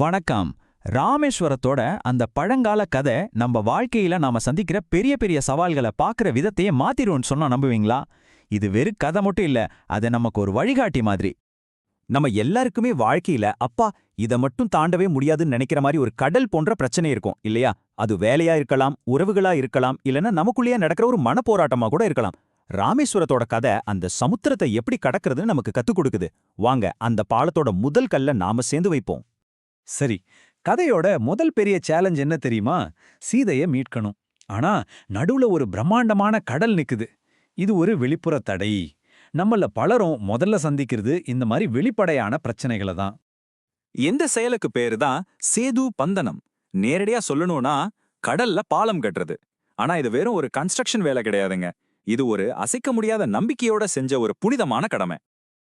வணக்கம். ராமேஸ்வரத்தோட அந்த பழங்கால கதை நம்ம வாழ்க்கையில நாம சந்திக்கிற பெரிய பெரிய சவால்களை பார்க்குற விதத்தையே மாத்திரும்னு சொன்னா நம்புவீங்களா? இது வெறும் கதை மட்டும் இல்ல, அது நமக்கு ஒரு வழிகாட்டி மாதிரி. நம்ம எல்லாருக்குமே வாழ்க்கையில அப்பா இத மட்டும் தாண்டவே முடியாதுன்னு நினைக்கிற மாதிரி ஒரு கடல் போன்ற பிரச்சனை இருக்கும் இல்லையா? அது வேலையா இருக்கலாம், உறவுகளா இருக்கலாம், இல்லைன்னா நமக்குள்ளேயே நடக்கிற ஒரு மனப்போராட்டமா கூட இருக்கலாம். ராமேஸ்வரத்தோட கதை அந்த சமுத்திரத்தை எப்படி கடக்கிறதுன்னு நமக்கு கத்துக் கொடுக்குது. வாங்க அந்த பாலத்தோட முதல் கல்ல நாம சேர்ந்து வைப்போம். சரி, கதையோட முதல் பெரிய சேலஞ்ச் என்ன தெரியுமா? சீதைய மீட்கணும். ஆனா நடுவுல ஒரு பிரம்மாண்டமான கடல் நிக்குது. இது ஒரு வெளிப்புற தடை. நம்மள பலரும் முதல்ல சந்திக்கிறது இந்த மாதிரி வெளிப்படையான பிரச்சனைகளை தான். எந்த செயலுக்கு பேரு தான் சேது பந்தனம். நேரடியா சொல்லணும்னா கடல்ல பாலம் கட்டுறது. ஆனா இது வெறும் ஒரு கன்ஸ்ட்ரக்ஷன் வேலை கிடையாதுங்க. இது ஒரு அசைக்க முடியாத நம்பிக்கையோட செஞ்ச ஒரு புனிதமான கடமை.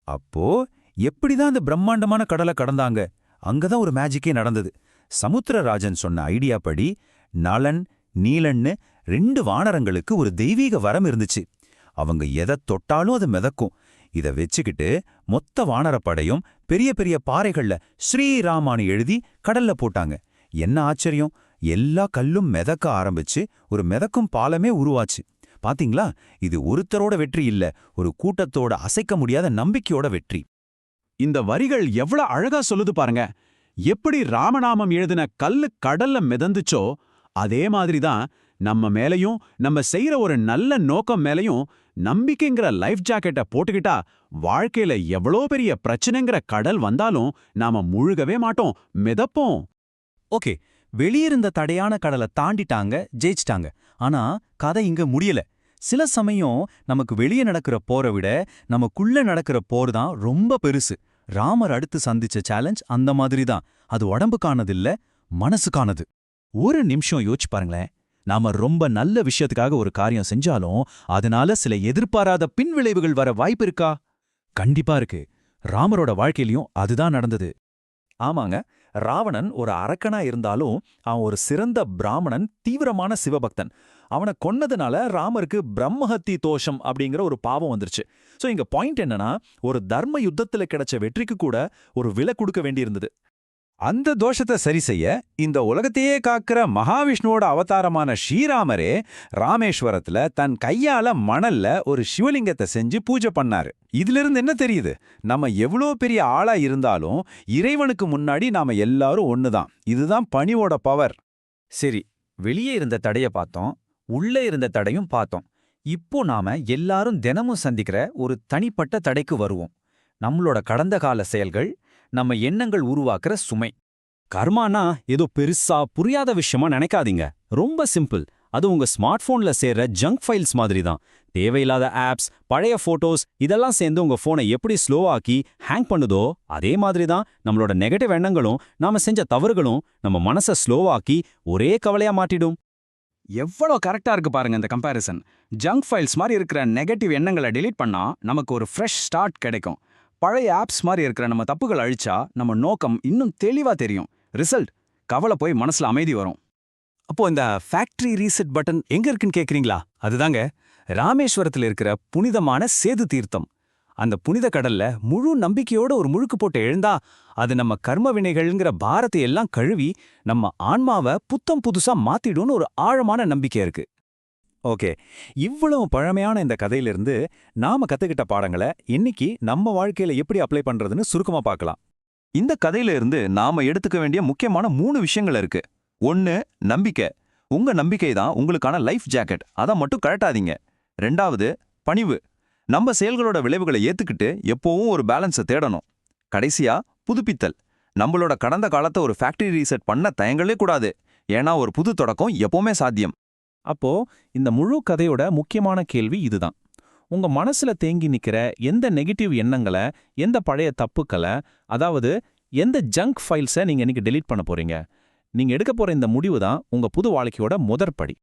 அப்போ எப்படிதான் அந்த பிரம்மாண்டமான கடலை கடந்தாங்க? அங்கதான் ஒரு மேஜிக்கே நடந்தது. சமுத்திரராஜன் சொன்ன ஐடியா படி நலன் நீலன்னு 2 வானரங்களுக்கு ஒரு தெய்வீக வரம் இருந்துச்சு. அவங்க எதை தொட்டாலும் அது மிதக்கும். இத வச்சுக்கிட்டு மொத்த வானரப்படையும் பெரிய பெரிய பாறைகள்ல ஸ்ரீராமானு எழுதி கடல்ல போட்டாங்க. என்ன ஆச்சரியம்! எல்லா கல்லும் மிதக்க ஆரம்பிச்சு ஒரு மிதக்கும் பாலமே உருவாச்சு. பாத்தீங்களா? இது ஒருத்தரோட வெற்றி இல்ல, ஒரு கூட்டத்தோட அசைக்க முடியாத நம்பிக்கையோட வெற்றி. இந்த வரிகள் எவ்வளவு அழகா சொல்லுது பாருங்க. எப்படி ராமநாமம் எழுதின கல்லு கடல்ல மிதந்துச்சோ அதே மாதிரிதான் நம்ம மேலையும் நம்ம செய்யற ஒரு நல்ல நோக்கம் மேலையும் நம்பிக்கைங்கிற லைஃப் ஜாக்கெட்டை போட்டுக்கிட்டா வாழ்க்கையில எவ்வளோ பெரிய பிரச்சனைங்கிற கடல் வந்தாலும் நாம முழுகவே மாட்டோம், மிதப்போம். ஓகே, வெளியிருந்த தடையான கடலை தாண்டிட்டாங்க, ஜெயிச்சிட்டாங்க. ஆனா கதை இங்க முடியல. சில சமயம் நமக்கு வெளியே நடக்கிற போரை விட நமக்குள்ள நடக்கிற போர் தான் ரொம்ப பெருசு. ராமர் அடுத்து சந்திச்ச சேலஞ்ச் அந்த மாதிரி தான். அது உடம்புக்கானது இல்ல, மனசுக்கானது. ஒரு நிமிஷம் யோசிச்சு பாருங்களேன். நாம ரொம்ப நல்ல விஷயத்துக்காக ஒரு காரியம் செஞ்சாலும் அதனால சில எதிர்பாராத பின்விளைவுகள் வர வாய்ப்பு இருக்கா? கண்டிப்பா இருக்கு. ராமரோட வாழ்க்கையிலயும் அதுதான் நடந்தது. ஆமாங்க, ராவணன் ஒரு அரக்கனா இருந்தாலும் அவன் ஒரு சிறந்த பிராமணன், தீவிரமான சிவபக்தன். அவனை கொன்னதுனால ராமருக்கு பிரம்மஹத்தி தோஷம் அப்படிங்கிற ஒரு பாவம் வந்துருச்சு. சோ இங்க பாயிண்ட் என்னன்னா, ஒரு தர்ம யுத்தத்துல கிடைச்ச வெற்றிக்கு கூட ஒரு விலை கொடுக்க வேண்டியிருந்தது. அந்த தோஷத்தை சரி செய்ய இந்த உலகத்தையே காக்கிற மகாவிஷ்ணுவோட அவதாரமான ஸ்ரீராமரே ராமேஸ்வரத்துல தன் கையால மணல்ல ஒரு சிவலிங்கத்தை செஞ்சு பூஜை பண்ணாரு. இதிலிருந்து என்ன தெரியுது? நம்ம எவ்வளோ பெரிய ஆளா இருந்தாலும் இறைவனுக்கு முன்னாடி நாம எல்லாரும் ஒண்ணுதான். இதுதான் பணிவோட பவர். சரி, வெளியே இருந்த தடைய பார்த்தோம், உள்ளே இருந்த தடையும் பார்த்தோம். இப்போ நாம எல்லாரும் தினமும் சந்திக்கிற ஒரு தனிப்பட்ட தடைக்கு வருவோம். நம்மளோட கடந்த கால செயல்கள், நம்ம எண்ணங்கள் உருவாக்குற சுமை. கர்மானா ஏதோ பெருசா புரியாத விஷயமா நினைக்காதீங்க. ரொம்ப சிம்பிள். அது உங்க ஸ்மார்ட் போன்ல சேர்ற ஜங்க் ஃபைல்ஸ் மாதிரி தான். தேவையில்லாத ஆப்ஸ், பழைய போட்டோஸ் இதெல்லாம் சேர்ந்து உங்க போனை எப்படி ஸ்லோ ஆக்கி ஹேங் பண்ணுதோ அதே மாதிரி தான் நம்மளோட நெகட்டிவ் எண்ணங்களும் நாம செஞ்ச தவறுகளும் நம்ம மனசை ஸ்லோவாக்கி ஒரே கவலையா மாட்டிடும். எவ்வளோ கரெக்டா இருக்கு பாருங்க இந்த கம்பேரிசன். ஜங்க் ஃபைல்ஸ் மாதிரி இருக்கிற நெகட்டிவ் எண்ணங்களை டெலீட் பண்ணா நமக்கு ஒரு ஃப்ரெஷ் ஸ்டார்ட் கிடைக்கும். பழைய ஆப்ஸ் மாதிரி இருக்கிற நம்ம தப்புகள் அழிச்சா நம்ம நோக்கம் இன்னும் தெளிவா தெரியும். ரிசல்ட், கவலை போய் மனசுல அமைதி வரும். அப்போ இந்த ஃபேக்டரி ரீசெட் பட்டன் எங்க இருக்குன்னு கேக்குறீங்களா? அதுதாங்க ராமேஸ்வரத்துல இருக்கிற புனிதமான சேது தீர்த்தம். அந்த புனித கடல்ல முழு நம்பிக்கையோட ஒரு முழுக்கு போட்டு எழுந்தா அது நம்ம கர்ம வினைகள்ங்கிற பாரத்தை எல்லாம் கழுவி நம்ம ஆன்மாவை புத்தம் புதுசா மாத்திடும்னு ஒரு ஆழமான நம்பிக்கை இருக்கு. ஓகே, இவ்வளவு பழமையான இந்த கதையிலிருந்து நாம கத்துக்கிட்ட பாடங்களை இன்னைக்கு நம்ம வாழ்க்கையில எப்படி அப்ளை பண்றதுன்னு சுருக்கமா பார்க்கலாம். இந்த கதையில இருந்து நாம எடுத்துக்க வேண்டிய முக்கியமான 3 விஷயங்கள் இருக்கு. 1, நம்பிக்கை. உங்க நம்பிக்கை தான் உங்களுக்கான லைஃப் ஜாக்கெட், அதை மட்டும் கழட்டாதீங்க. 2வது, பணிவு. நம்ம செயல்களோட விளைவுகளை ஏத்துக்கிட்டு எப்பவும் ஒரு பேலன்ஸை தேடணும். கடைசியா, புதுப்பித்தல். நம்மளோட கடந்த காலத்தை ஒரு ஃபேக்டரி ரீசெட் பண்ண தயங்களே கூடாது. ஏன்னா ஒரு புது தொடக்கம் எப்பவுமே சாத்தியம். அப்போ இந்த முழு கதையோட முக்கியமான கேள்வி இதுதான். உங்க மனசுல தேங்கி நிக்கிற எந்த நெகட்டிவ் எண்ணங்களை, எந்த பழைய தப்புக்களை, அதாவது எந்த ஜங்க் ஃபைல்ஸை நீங்க இன்னைக்கு டெலீட் பண்ண போறீங்க? நீங்க எடுக்க போற இந்த முடிவு தான் உங்க புது வாழ்க்கையோட முதற்படி.